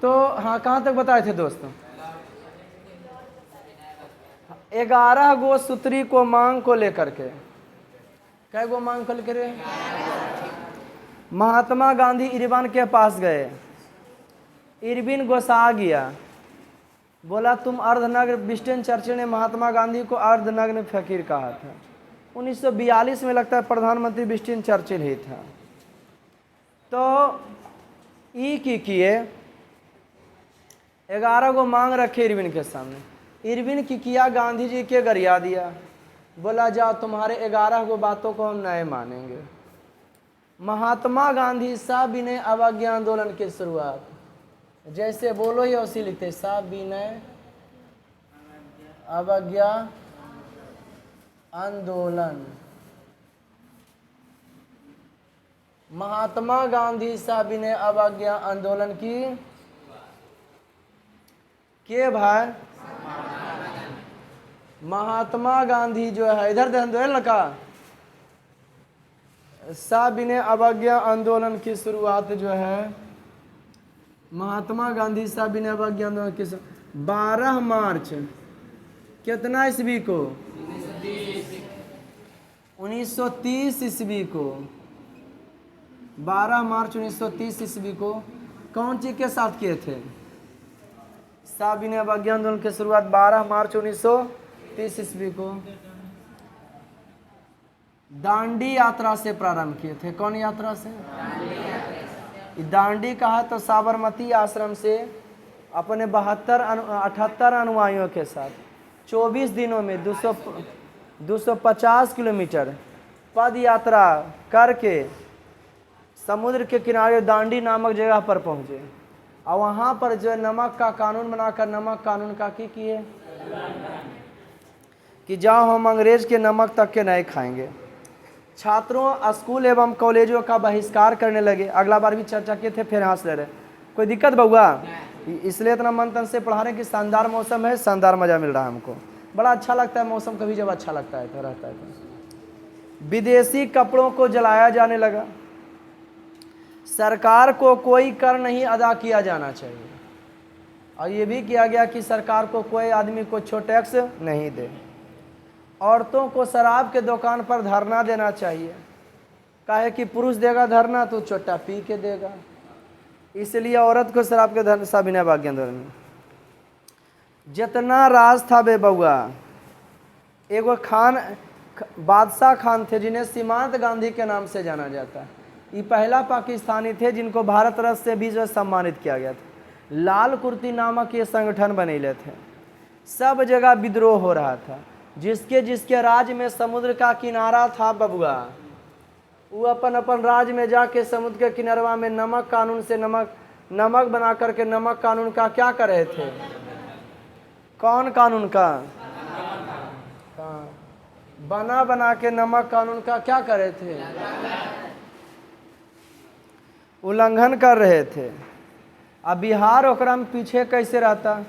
तो हाँ, कहाँ तक बताए थे दोस्तों? 11 गो सूत्री को मांग को लेकर के, कै गो मांग को लेकर महात्मा गांधी इरविन के पास गए। इरविन गुस्सा गया, बोला तुम अर्धनग्न। विंस्टन चर्चिल ने महात्मा गांधी को अर्धनग्न फकीर कहा था। 1942 में लगता है प्रधानमंत्री विंस्टन चर्चिल ही था। तो ई की किए, 11 गो मांग रखे इरविन के सामने। इरविन की किया, गांधी जी के गरिया दिया, बोला जाओ तुम्हारे 11 गो बातों को हम नए मानेंगे। महात्मा गांधी सविनय अवज्ञा आंदोलन की शुरुआत, जैसे बोलो ही वैसे लिखते, सविनय अवज्ञा आंदोलन। महात्मा गांधी सविनय अवज्ञा आंदोलन की के भाई महात्मा गांधी जो है, इधर ध्यान दो लड़का, सविनय अवज्ञा आंदोलन की शुरुआत जो है, महात्मा गांधी सविनय अवज्ञा आंदोलन की 12 मार्च कितना ईस्वी को? 1930 ईस्वी को। 12 मार्च 1930 ईस्वी को कौन चीज के साथ किए थे? सविनय अवज्ञा आंदोलन की शुरुआत 12 मार्च 1930 ईस्वी को दांडी यात्रा से प्रारंभ किए थे। कौन यात्रा से? दांडी कहा तो साबरमती आश्रम से अपने 78 अनुयायियों के साथ 24 दिनों में 250 किलोमीटर पद यात्रा करके समुद्र के किनारे दांडी नामक जगह पर पहुंचे, और वहाँ पर जो नमक का कानून बनाकर नमक कानून का की किए कि जाओ हम अंग्रेज के नमक तक के नहीं खाएंगे। छात्रों स्कूल एवं कॉलेजों का बहिष्कार करने लगे। अगला बार भी चर्चा किए थे, फिर हंस ले रहे। कोई दिक्कत बउआ? इसलिए इतना मन तन से पढ़ा रहे कि शानदार मौसम है, शानदार मज़ा मिल रहा है हमको। बड़ा अच्छा लगता है मौसम, कभी जब अच्छा लगता है तो रहता है। तो विदेशी कपड़ों को जलाया जाने लगा। सरकार को कोई कर नहीं अदा किया जाना चाहिए, और ये भी किया गया कि सरकार को कोई आदमी को छो टैक्स नहीं दे। औरतों को शराब के दुकान पर धरना देना चाहिए, काहे कि पुरुष देगा धरना तो छोटा पी के देगा, इसलिए औरत को शराब के धरना। सविनय अवज्ञा आंदोलन में जितना राज था बे बउआ, एगो खान बादशाह खान थे जिन्हें सीमांत गांधी के नाम से जाना जाता है। ये पहला पाकिस्तानी थे जिनको भारत रत्न से भी जो सम्मानित किया गया था। लाल कुर्ती नामक ये संगठन बनेले थे। सब जगह विद्रोह हो रहा था। जिसके जिसके राज्य में समुद्र का किनारा था बबुआ, वो अपन अपन राज्य में जाके समुद्र के किनारवा में नमक कानून से नमक बना करके नमक कानून का क्या कर रहे थे? कौन कानून का? बना के नमक कानून का क्या कर रहे थे? उल्लंघन कर रहे थे। अब बिहार ओकरा में पीछे कैसे रहता?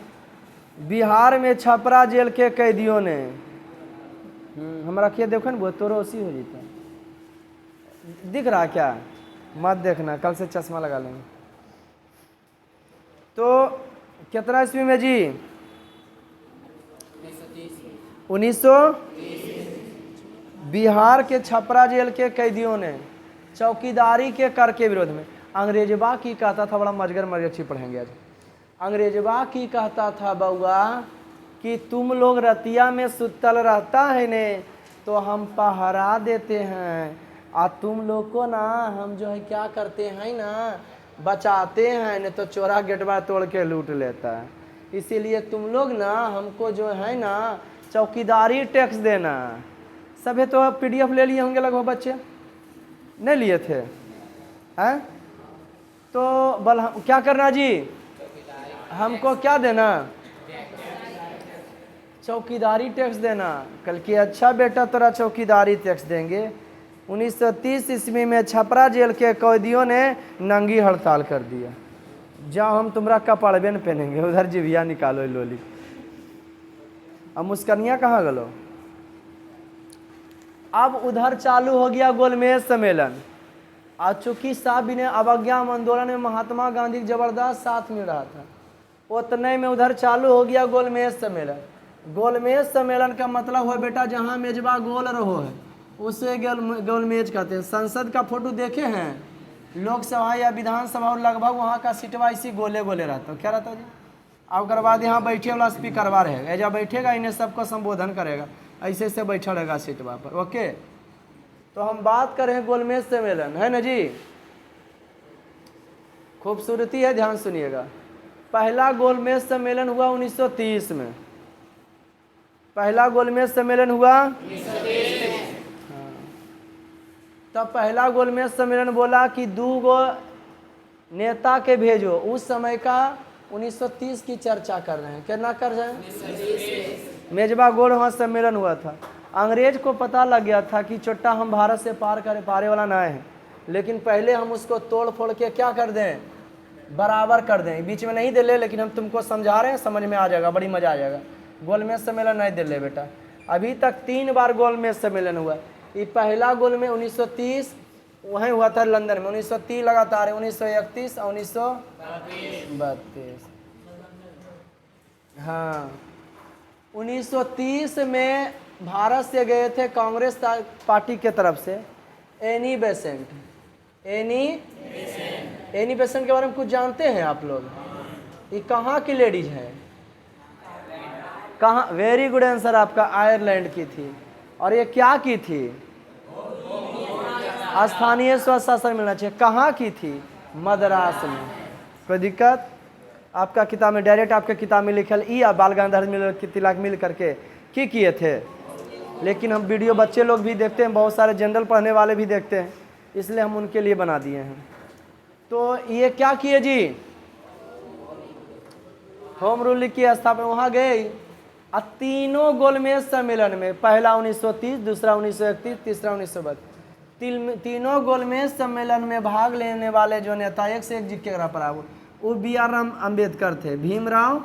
बिहार में छपरा जेल के कैदियों ने हमारा किया, देखो ना तोरो उसी हो जाता। दिख रहा क्या? मत देखना, कल से चश्मा लगा लेंगे। तो कितना ईस्वी में जी? 1930। बिहार के छपरा जेल के कैदियों ने चौकीदारी के कर के विरोध में अंग्रेजबा की कहता था, बड़ा मजगर मगरची पढ़ेंगे आज। अंग्रेजबा की कहता था बउआ कि तुम लोग रतिया में सुतल रहता है ने तो हम पहरा देते हैं, और तुम लोग को ना हम जो है क्या करते हैं ना, बचाते हैं, नहीं तो चोरा गेटवा तोड़ के लूट लेता है। इसीलिए तुम लोग ना हमको जो है ना चौकीदारी टैक्स देना। सभी तो PDF ले लिए होंगे लगभग, बच्चे नहीं लिए थे हैं? तो बल क्या करना जी? हमको क्या देना? चौकीदारी टैक्स देना। कल की अच्छा बेटा तोरा चौकीदारी टैक्स देंगे। 1930 ईस्वी में छपरा जेल के कैदियों ने नंगी हड़ताल कर दिया। जाओ हम तुम्हारा कपड़बे न पहनेंगे, उधर जिभिया निकालो लोली। अब मुस्कनिया कहाँ गलो? अब उधर चालू हो गया गोलमेज सम्मेलन। आज चूंकि साहब अवज्ञा आंदोलन में महात्मा गांधी के जबरदस्त साथ मिल रहा था, उतने में उधर चालू हो गया गोलमेज सम्मेलन। गोलमेज सम्मेलन का मतलब हो बेटा जहाँ मेजबा गोल रहो है उसे गोलमेज कहते हैं। संसद का फोटो देखे हैं, लोकसभा या विधानसभा, लगभग वहाँ का सीटवा इसी गोले गोले रहता है। क्या रहता है जी? अब ओकर बाद यहाँ बैठे वाला स्पीकरवा रहेगा, एजा बैठेगा, इन्हें सबको संबोधन करेगा, ऐसे से बैठा रहेगा सीटवा पर। ओके, तो हम बात कर रहे हैं गोलमेज सम्मेलन, है ना जी। खूबसूरती है, ध्यान सुनिएगा। पहला गोलमेज सम्मेलन हुआ 1930 में। पहला गोलमेज सम्मेलन हुआ 1930 में। हाँ। तब पहला गोलमेज सम्मेलन बोला कि 2 गो नेता के भेजो। उस समय का 1930 की चर्चा कर रहे हैं, क्या कर रहे हैं? मेजबा गोल वहाँ सम्मेलन हुआ था। अंग्रेज को पता लग गया था कि चोट्टा हम भारत से पारे वाला ना है, लेकिन पहले हम उसको तोड़ फोड़ के क्या कर दें, बराबर कर दें। बीच में नहीं दे ले, लेकिन हम तुमको समझा रहे हैं, समझ में आ जाएगा, बड़ी मजा आ जाएगा। गोलमेज सम्मेलन नहीं दे ले बेटा। अभी तक 3 बार गोलमेज सम्मेलन हुआ। ये पहला गोलमेज 1930 वहीं हुआ था लंदन में, 1930 लगातार है, 1931 और 1932। हाँ, 1930 में भारत से गए थे कांग्रेस पार्टी के तरफ से एनी बेसेंट। एनी बेसेंट के बारे में कुछ जानते हैं आप लोग? ये कहाँ की लेडीज है? कहाँ? वेरी गुड आंसर आपका, आयरलैंड की थी। और ये क्या की थी? स्थानीय स्वशासन मिलना चाहिए। कहाँ की थी? मद्रास में। कोई दिक्कत? आपका किताब में डायरेक्ट आपके किताब में लिखल ई बाल गंगाधर तिलक मिल करके की किए थे। लेकिन हम वीडियो बच्चे लोग भी देखते हैं, बहुत सारे जनरल पढ़ने वाले भी देखते हैं, इसलिए हम उनके लिए बना दिए हैं। तो ये क्या किए जी? होम रूल की स्थापना। वहाँ गए और तीनों गोलमेज सम्मेलन में, पहला 1930, दूसरा 1931, तीसरा 1932, तीनों गोलमेज सम्मेलन में भाग लेने वाले जो नेता एक से एक जिक्के पर आए वो BR अम्बेडकर थे, भीमराव।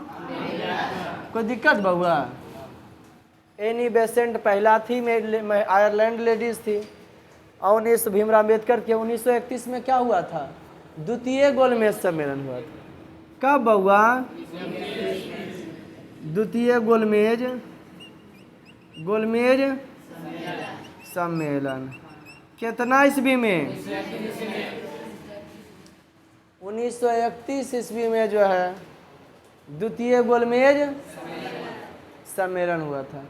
कोई दिक्कत बहुआ? एनी बेसेंट पहला थी, आयरलैंड लेडीज थी। और भीमराव अम्बेडकर के 1931 में क्या हुआ था? द्वितीय गोलमेज सम्मेलन हुआ था। कब बहुआ? द्वितीय गोलमेज सम्मेलन कितना ईस्वी में? 1931 ईस्वी में जो है द्वितीय गोलमेज सम्मेलन हुआ था।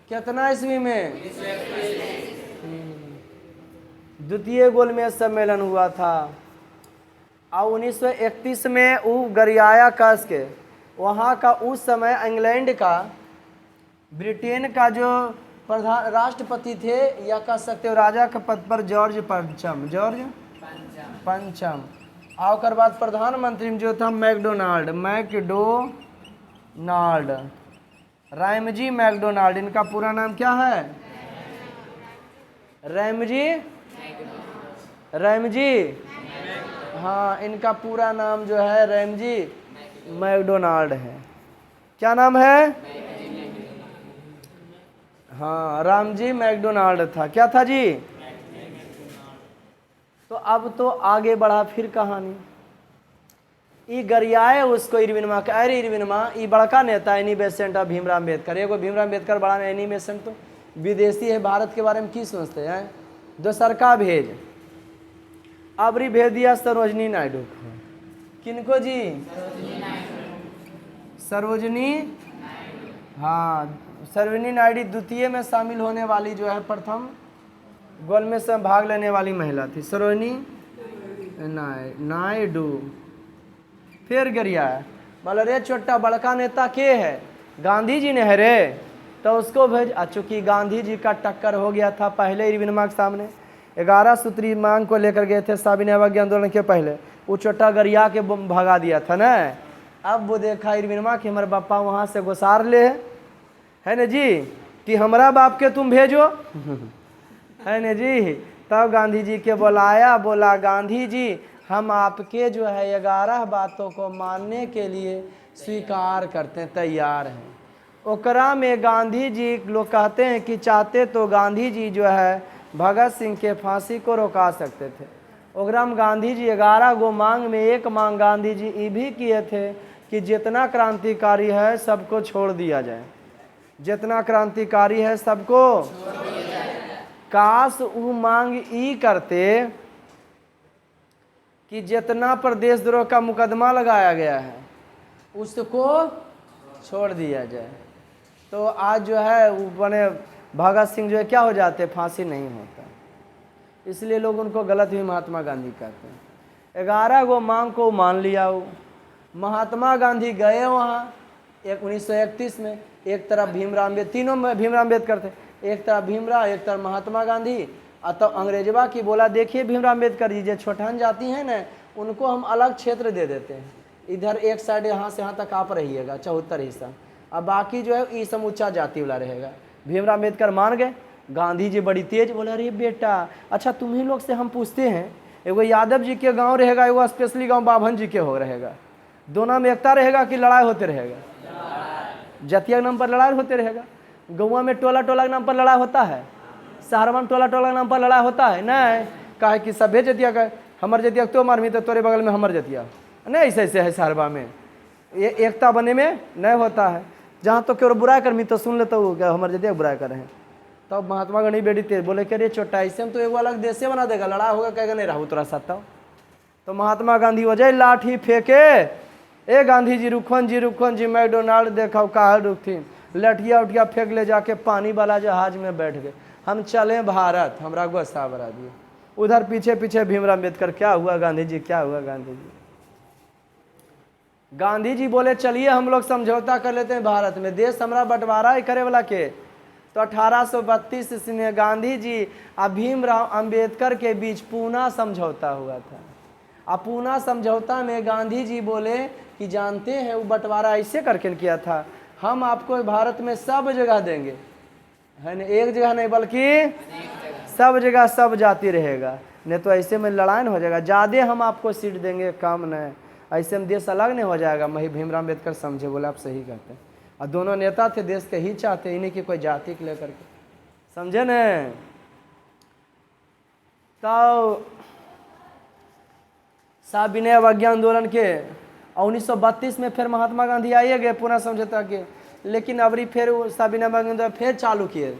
कितना ईस्वी में? द्वितीय गोलमेज सम्मेलन हुआ था। और 1931 में वो गरियाया कस के वहाँ का उस समय इंग्लैंड का, ब्रिटेन का जो प्रधान राष्ट्रपति थे, या कह सकते हो राजा के पद पर जॉर्ज पंचम। और उसके बाद प्रधानमंत्री जो था मैकडोनाल्ड, रैमजी मैकडोनाल्ड। इनका पूरा नाम क्या है? रैमजी। हाँ, इनका पूरा नाम जो है रैमजी मैकडोनाल्ड है। क्या नाम है? हाँ, रामजी मैकडोनाल्ड था। क्या था जी? तो अब तो आगे बढ़ा फिर कहानी। ई गरियाए उसको इरविनमा के, अरे इरविनमा ई बड़का नेता एनी बेसेंट और भीमराव अम्बेडकर। एगो भीमराव अम्बेडकर बड़ा, एनी बेसेंट तो विदेशी है, भारत के बारे में की सोचते हैं? दोसर का भेज अबरी भेज दिया सरोजनी नायडू को। किनको जी? सरोजनी। हाँ, सरोजनी नायडू द्वितीय में शामिल होने वाली जो है प्रथम गोलमेज में भाग लेने वाली महिला थी, सरोजनी नायडू। फिर गरिया बोला रे छोटा बड़का नेता के है? गांधी जी ने है रे, तो उसको भेज। चूंकि गांधी जी का टक्कर हो गया था पहले इरविनमा के सामने, 11 सूत्री मांग को लेकर गए थे साबिन अवज्ञा आंदोलन के पहले, वो छोटा गरिया के भगा दिया था ना। अब वो देखा इरविनमा कि हमारे बापा वहाँ से गुसार ले है न जी, कि हमारा बाप के तुम भेजो है न जी। तब गांधी जी के बुलाया, बोला गांधी जी हम आपके जो है 11 बातों को मानने के लिए स्वीकार करते हैं, तैयार हैं। ओकरा में गांधी जी लोग कहते हैं कि चाहते तो गांधी जी जो है भगत सिंह के फांसी को रोका सकते थे। ओकरा में गांधी जी 11 गो मांग में एक मांग गांधी जी ये भी किए थे कि जितना क्रांतिकारी है सबको छोड़ दिया जाए, जितना क्रांतिकारी है सबको। काश वो मांग ई करते कि जितना पर देशद्रोह का मुकदमा लगाया गया है उसको छोड़ दिया जाए, तो आज जो है वो बने भगत सिंह जो है क्या हो जाते, फांसी नहीं होता। इसलिए लोग उनको गलत भी महात्मा गांधी कहते हैं। 11 गो मांग को मान लिया वो। महात्मा गांधी गए वहाँ 1931 में, एक तरफ भीमराव अम्बेडकर, तीनों में भीमराव अम्बेडकर थे, एक तरफ भीमराव एक तरफ महात्मा गांधी। तो अंग्रेजवा की बोला देखिए भीमराव अम्बेडकर जी जो छोटन जाती हैं ना उनको हम अलग क्षेत्र दे देते हैं, इधर एक साइड यहाँ से यहाँ तक आप रहिएगा 74 हिस्सा, अब बाकी जो है ये समूचा जाति वाला रहेगा। भीमराव अम्बेडकर मान गए। गांधी जी बड़ी तेज बोले अरे बेटा अच्छा तुम्ही लोग से हम पूछते हैं, एगो यादव जी के गांव रहेगा, एगो स्पेशली गांव बाभन जी के हो रहेगा, दोनों में एकता रहेगा कि लड़ाई होते रहेगा? जतिया के नाम पर लड़ाई होते रहेगा। गौवा में टोला टोला के नाम पर लड़ाई होता है, शहरवा में टोला टोला के नाम पर लड़ाई होता है नहीं? काहे कि सभ्य जतिया का हमर जतिया तो मारमी तो तोरे बगल में हमर जतिया नहीं, ऐसे ऐसे है शहरवा में, ये एकता बने में नहीं होता है। जहाँ तो क्यों बुराई करमी तो सुन लेता हूँ क्या हमर जतिया बुराई कर रहे हैं। तब तो महात्मा गांधी बेटी तेज बोले कि अरे छोटा ऐसे में तो एक अलग देश बना देगा, लड़ाई होगा कहेगा नहीं रहू तोरा साथ। तो महात्मा गांधी वजह लाठी फेंके, ए गांधी जी मैकडोनाल्ड देखा कहा रुकथी, लठिया उठिया फेंक ले जाके पानी वाला जहाज में बैठ गए, हम चले भारत, हमरा गुस्सा बरा दिए। उधर पीछे पीछे भीमराव अम्बेडकर, क्या हुआ गांधी जी, क्या हुआ गांधी जी? गांधी जी बोले चलिए हम लोग समझौता कर लेते हैं भारत में, देश हमारा बंटवारा ही करे वाला के। तो 1832 ईस्वी गांधी जी और भीमराव अम्बेडकर के बीच पूना समझौता हुआ था। अब पूना समझौता में गांधी जी बोले कि जानते हैं वो बंटवारा ऐसे करके किया था, हम आपको भारत में सब जगह देंगे, है ना, एक जगह नहीं बल्कि सब जगह सब जाति रहेगा, नहीं तो ऐसे में लड़ाई हो जाएगा, ज़्यादा हम आपको सीट देंगे कम नहीं, ऐसे में देश अलग नहीं हो जाएगा। वही भीमराव अम्बेडकर समझे, बोले आप सही कहते हैं। और दोनों नेता थे देश के ही चाहते, इन्हीं की कोई जाति को लेकर के, समझे न। तो सविनय अवज्ञा आंदोलन के 1932 में फिर महात्मा गांधी आइए गए पुनः समझौता के, लेकिन अबरी फिर सविनय अवज्ञा आंदोलन फिर चालू किए,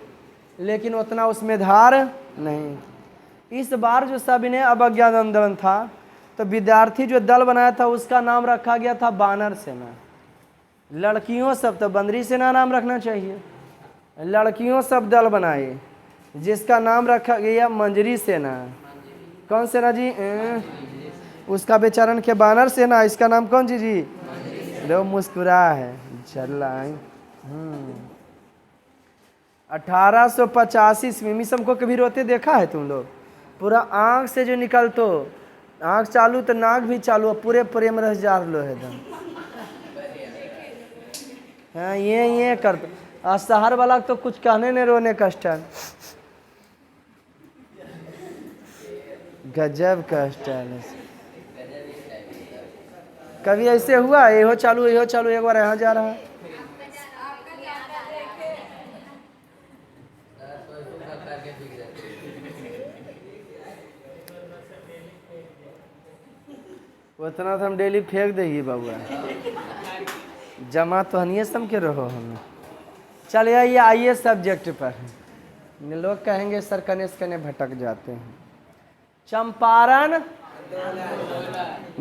लेकिन उतना उसमें धार नहीं। इस बार जो सविनय अवज्ञा आंदोलन था तो विद्यार्थी जो दल बनाया था उसका नाम रखा गया था बानर सेना। लड़कियों सब तो बंदरी सेना नाम रखना चाहिए, लड़कियों सब दल बनाए जिसका नाम रखा गया मंजरी सेना। कौन सेना जी? उसका बेचारन के बानर सेना, इसका नाम कौन जी? लो मुस्कुरा है चल 1885 ईस्वी में सबको कभी रोते देखा है तुम लोग? पूरा आँख से जो निकलतो, आँख चालू तो नाक भी चालू, पूरे प्रेम रह जा लो है एकदम। हाँ ये करते, आज शहर वाला तो कुछ कहने नहीं, रोने कष्ट है, गजब कष्ट है। कभी ऐसे हुआ ये हो चालू एक बार यहाँ जा रहा है, उतना तो हम डेली फेंक देगी बाबू, जमा तो हनिए सम के रहो हम। चलिए आइए सब्जेक्ट पर। लोग कहेंगे सर कने से कने भटक जाते हैं। चंपारण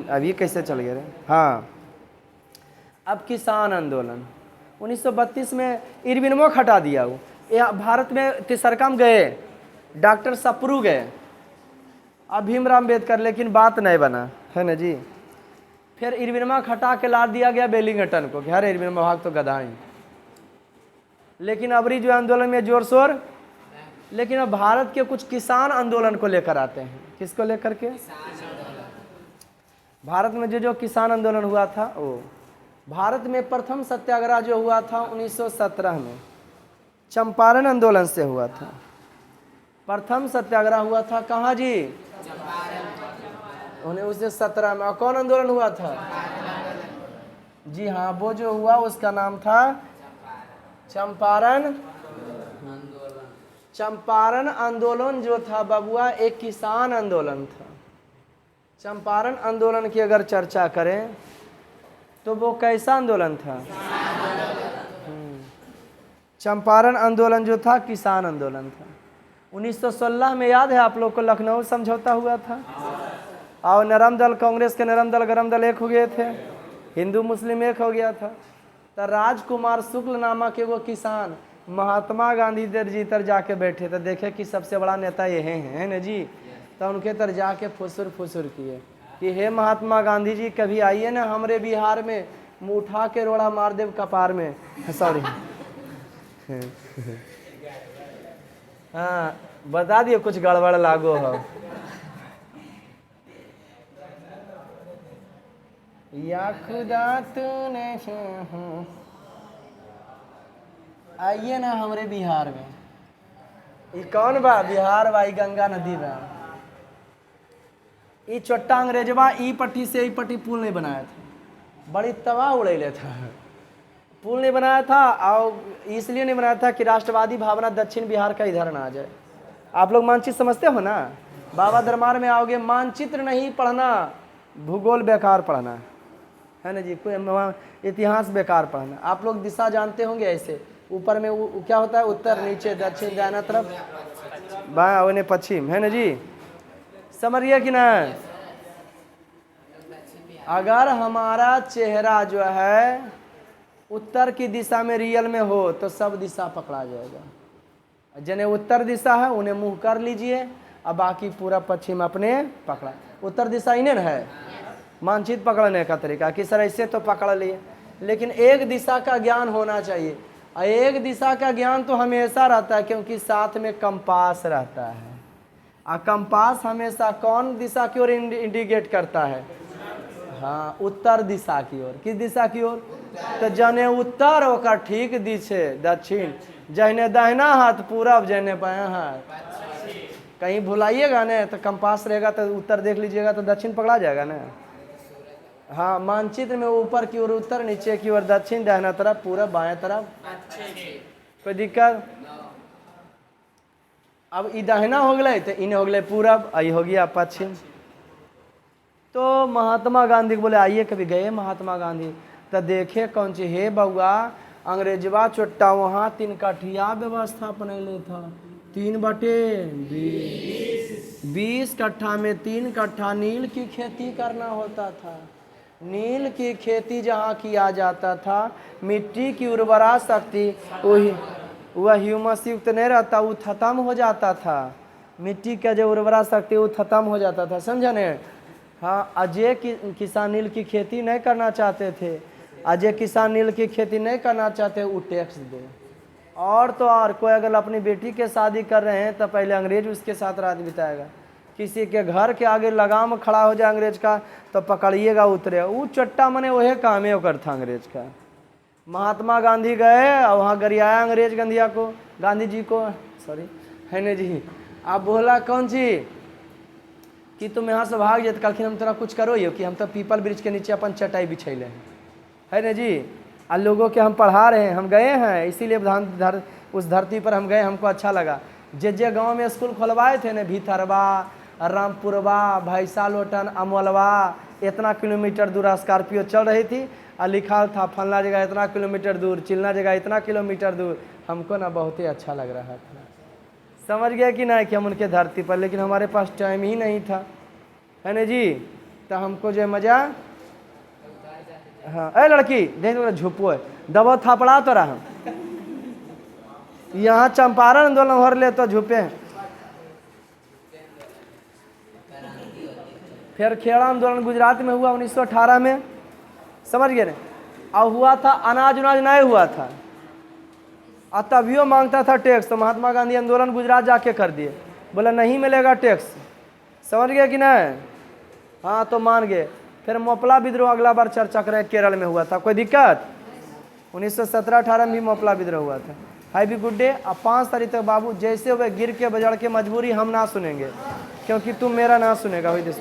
अभी कैसे चल गए रे? हाँ, अब किसान आंदोलन 1932 में इरविनमो हटा दिया। वो भारत में तिसरका में गए, डॉक्टर सप्रू गए, अब भीमराव अम्बेडकर, लेकिन बात नहीं बना, है ना जी। फिर इरविनमा हटा के ला दिया गया वेलिंगटन को, हर इरविनमा भाग तो गधाई। लेकिन अबरी जो आंदोलन में जोर शोर, लेकिन अब भारत के कुछ किसान आंदोलन को लेकर आते हैं। किसको लेकर के? भारत में जो किसान आंदोलन हुआ था, वो भारत में प्रथम सत्याग्रह जो हुआ था 1917 में चंपारण आंदोलन से हुआ था। प्रथम सत्याग्रह हुआ था कहाँ जी? 1917 में। और कौन आंदोलन हुआ था? जी हाँ, वो जो हुआ उसका नाम था चंपारण आंदोलन। चंपारण आंदोलन जो था बबुआ एक किसान आंदोलन था। चंपारण आंदोलन की अगर चर्चा करें तो वो कैसा आंदोलन था? चंपारण आंदोलन जो था किसान आंदोलन था। 1916 में याद है आप लोग को लखनऊ समझौता हुआ था और नरम दल, कांग्रेस के नरम दल गरम दल एक हो गए थे, हिंदू मुस्लिम एक हो गया था। तो राजकुमार शुक्ल नामक वो किसान महात्मा गांधी जी तर जाके बैठे तो देखे कि सबसे बड़ा नेता ये है ना जी। तो उनके तर जाके फुसुर फुसुर किए कि हे महात्मा गांधी जी कभी आइए ना हमारे बिहार में, मुँह उठा के रोड़ा मार देव कपार में। सॉरी हाँ बता दिए कुछ गड़बड़ लागो हो। या खुदा तूने आइए ना हमारे बिहार में। ये कौन बा? बिहार बा, गंगा नदी बा। ये चोट्टा अंग्रेजवा ई पट्टी से ई पट्टी पुल नहीं बनाया था, बड़ी तबाह उड़ैले था। पुल नहीं बनाया था और इसलिए नहीं बनाया था कि राष्ट्रवादी भावना दक्षिण बिहार का इधर ना आ जाए। आप लोग मानचित्र समझते हो ना? बाबा दरबार में आओगे, मानचित्र नहीं पढ़ना, भूगोल बेकार पढ़ना है ना जी। कोई इतिहास बेकार पढ़ना। आप लोग दिशा जानते होंगे ऐसे, ऊपर में क्या होता है? उत्तर, नीचे, दक्षिण, दाहिना तरफ, बाएं, ओने पश्चिम, है ना जी। समझिए कि ना? अगर हमारा चेहरा जो है उत्तर की दिशा में रियल में हो तो सब दिशा पकड़ा जाएगा। जिन्हें उत्तर दिशा है उन्हें मुंह कर लीजिए, अब बाकी पूरा पश्चिम अपने पकड़ा। उत्तर दिशा इन्हें है मानचित्र पकड़ने का तरीका कि सर ऐसे तो पकड़ लिए, लेकिन एक दिशा का ज्ञान होना चाहिए। और एक दिशा का ज्ञान तो हमेशा रहता है क्योंकि साथ में कंपास रहता है। और कंपास हमेशा कौन दिशा की ओर इंडिकेट करता है? हाँ, उत्तर दिशा की ओर। किस दिशा की ओर? तो जने उत्तर होकर ठीक दिशे दक्षिण, जहने दाहिना हाथ पूरब, जहने बायां हाथ। कहीं भुलाइएगा ना तो कंपास रहेगा तो उत्तर देख लीजिएगा तो दक्षिण पकड़ा जाएगा ना। हाँ, मानचित्र में ऊपर की ओर उत्तर, नीचे की ओर दक्षिण, दाहिना तरफ पूरब, बाएं तरफ। कोई दिक्कत? अब ई दाहिना हो गए तो इन्हें हो गए पूरब, आई हो गया पश्चिम। तो महात्मा गांधी बोले आइए, कभी गए महात्मा गांधी तो देखे कौन सी हे बउआ अंग्रेजवा चोट्टा वहाँ 3 कठिया व्यवस्था बनैले था। 3/20 कट्ठा में 3 कट्ठा नील की खेती करना होता था। नील की खेती जहाँ किया जाता था मिट्टी की उर्वरा शक्ति वह ह्यूमस युक्त नहीं रहता, वो खत्म हो जाता था। मिट्टी का जो उर्वरा शक्ति वो खत्म हो जाता था, समझा ने? हाँ, अजय किसान नील की खेती नहीं करना चाहते थे। अजय किसान नील की खेती नहीं करना चाहते, वो टैक्स दे। और तो और कोई अगर अपनी बेटी के शादी कर रहे हैं तो पहले अंग्रेज उसके साथ रात बिताएगा। किसी के घर के आगे लगाम खड़ा हो जाए अंग्रेज का तो पकड़िएगा उतरे। वो चट्टा मने वही काम है कर था अंग्रेज का। महात्मा गांधी गए और वहाँ गरियाया अंग्रेज गांधी जी को सॉरी है ना जी। आप बोला कौन सी कि तुम यहाँ से भाग जाते, कल हम तोरा कुछ करो यो कि हम तो पीपल ब्रिज के नीचे अपन चटाई बिछैले हैं, है ना जी। और लोगों के हम पढ़ा रहे हैं, हम गए हैं इसीलिए उस धरती पर हम गए, हमको अच्छा लगा। जे गांव में स्कूल खुलवाए थे ना, भीतरवा, रामपुरवा, भैसा लोटन, अमोलवा, इतना किलोमीटर दूर स्कॉर्पियो चल रही थी और लिखा था फलना जगह इतना किलोमीटर दूर, चिलना जगह इतना किलोमीटर दूर। हमको ना बहुत ही अच्छा लग रहा था। समझ गए कि ना कि हम उनके धरती पर, लेकिन हमारे पास टाइम ही नहीं था, है ना जी। तो हमको जो मज़ा, हाँ अरे लड़की देख झुपो है दबो थापड़ा तो रहा। यहाँ चंपारण आंदोलन हो रहे तो झुपे हैं। फिर खेड़ा आंदोलन गुजरात में हुआ 1918 में, समझ गए ना। और हुआ था अनाज उनाज नहीं हुआ था और तभियो मांगता था टैक्स। तो महात्मा गांधी आंदोलन गुजरात जाके कर दिए, बोला नहीं मिलेगा टैक्स, समझ गए कि नहीं। हाँ तो मान गए। फिर मोपला विद्रोह अगला बार चर्चा करें, केरल में हुआ था। कोई दिक्कत? 1917-18 में भी मोपला विद्रोह हुआ था। हाई भी गुड डे। अब 5 तारीख तक बाबू जैसे हुए गिर के बजड़ के मजबूरी हम ना सुनेंगे, क्योंकि तुम मेरा ना सुनेगा। हुई दिस